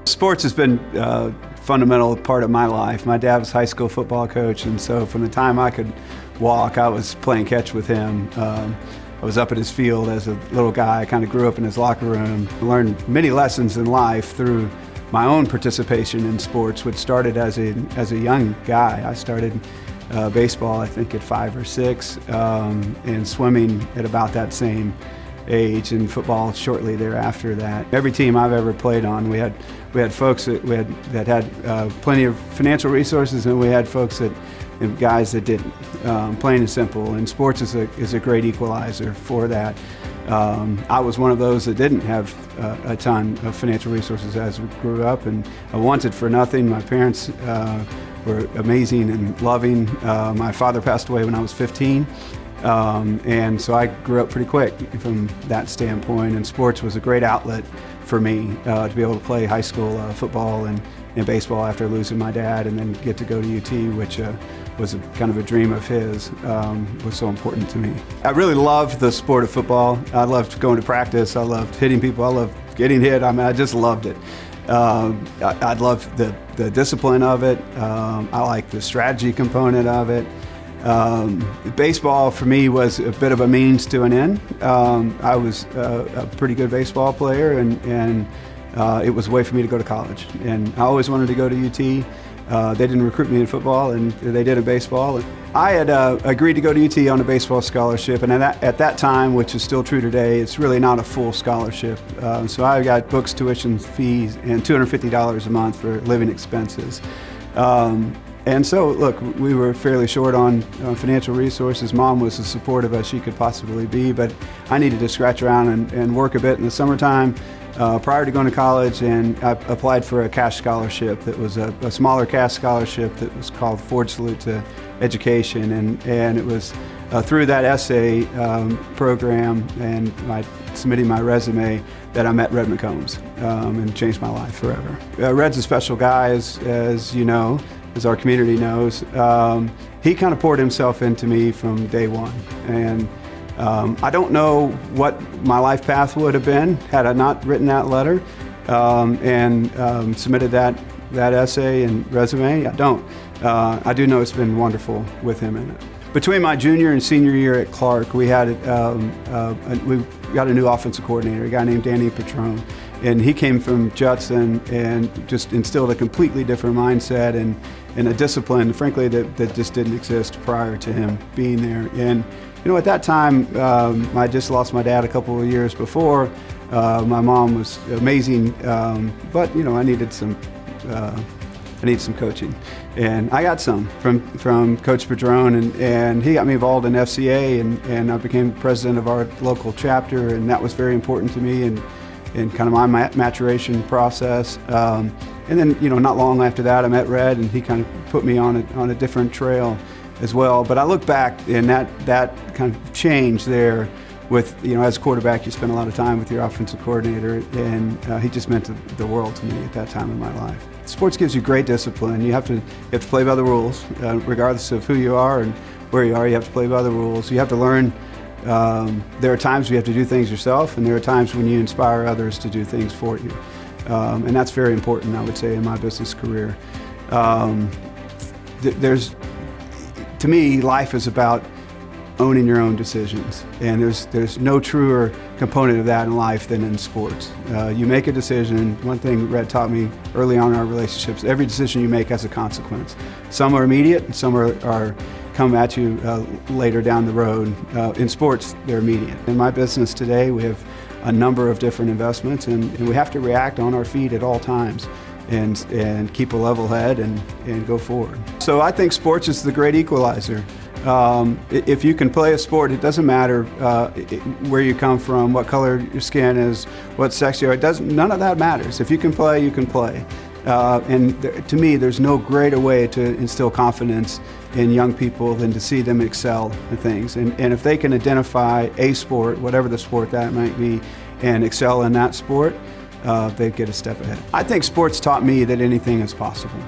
Sports has been a fundamental part of my life. My dad was a high school football coach, and so from the time I could walk, I was playing catch with him. I was up at his field as a little guy. I kind of grew up in his locker room. I learned many lessons in life through my own participation in sports, which started as a young guy. I started baseball, I think, at 5 or 6, and swimming at about that same age, and football shortly thereafter that. Every team I've ever played on, we had folks that had plenty of financial resources, and we had folks and guys that didn't. Plain and simple. And sports is a great equalizer for that. I was one of those that didn't have a ton of financial resources as we grew up, and I wanted for nothing. My parents were amazing and loving. My father passed away when I was 15. And so I grew up pretty quick from that standpoint, and sports was a great outlet for me to be able to play high school football and baseball after losing my dad, and then get to go to UT, which was kind of a dream of his, was so important to me. I really loved the sport of football. I loved going to practice. I loved hitting people. I loved getting hit. I mean, I just loved it. I loved the discipline of it. I liked the strategy component of it. Baseball for me was a bit of a means to an end. I was a pretty good baseball player, and it was a way for me to go to college. And I always wanted to go to UT. They didn't recruit me in football, and they did in baseball. I had agreed to go to UT on a baseball scholarship, and at that time, which is still true today, it's really not a full scholarship. So I got books, tuition, fees, and $250 a month for living expenses. And so, look, we were fairly short on financial resources. Mom was as supportive as she could possibly be, but I needed to scratch around and work a bit in the summertime prior to going to college, and I applied for a cash scholarship that was a smaller cash scholarship that was called Ford Salute to Education, and it was through that essay program and submitting my resume that I met Red McCombs and changed my life forever. Red's a special guy, as you know, as our community knows. He kind of poured himself into me from day one. And I don't know what my life path would have been had I not written that letter and submitted that essay and resume. I don't. I do know it's been wonderful with him in it. Between my junior and senior year at Clark, we got a new offensive coordinator, a guy named Danny Petrone. And he came from Judson and just instilled a completely different mindset and a discipline, frankly, that just didn't exist prior to him being there. And you know, at that time, I just lost my dad a couple of years before. My mom was amazing, but you know, I needed some coaching, and I got some from Coach Padron, and he got me involved in FCA, and I became president of our local chapter, and that was very important to me and kind of my maturation process. And then, you know, not long after that, I met Red, and he kind of put me on a different trail as well. But I look back, and that kind of change there with, you know, as a quarterback, you spend a lot of time with your offensive coordinator, and he just meant the world to me at that time in my life. Sports gives you great discipline. You have to play by the rules, regardless of who you are and where you are. You have to play by the rules. You have to learn. There are times you have to do things yourself, and there are times when you inspire others to do things for you. And that's very important, I would say, in my business career. To me, life is about owning your own decisions, and there's no truer component of that in life than in sports. You make a decision. One thing Red taught me early on in our relationships: every decision you make has a consequence. Some are immediate, and some are come at you later down the road. In sports, they're immediate. In my business today, we have a number of different investments, and we have to react on our feet at all times and keep a level head and go forward. So I think sports is the great equalizer. If you can play a sport, it doesn't matter where you come from, what color your skin is, what sex you are. None of that matters. If you can play, you can play. To me, there's no greater way to instill confidence in young people than to see them excel in things. And if they can identify a sport, whatever the sport that might be, and excel in that sport, they get a step ahead. I think sports taught me that anything is possible.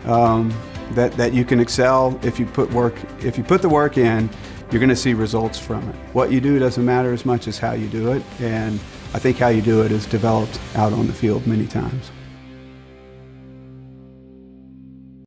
That you can excel if you put the work in, you're going to see results from it. What you do doesn't matter as much as how you do it, and I think how you do it is developed out on the field many times.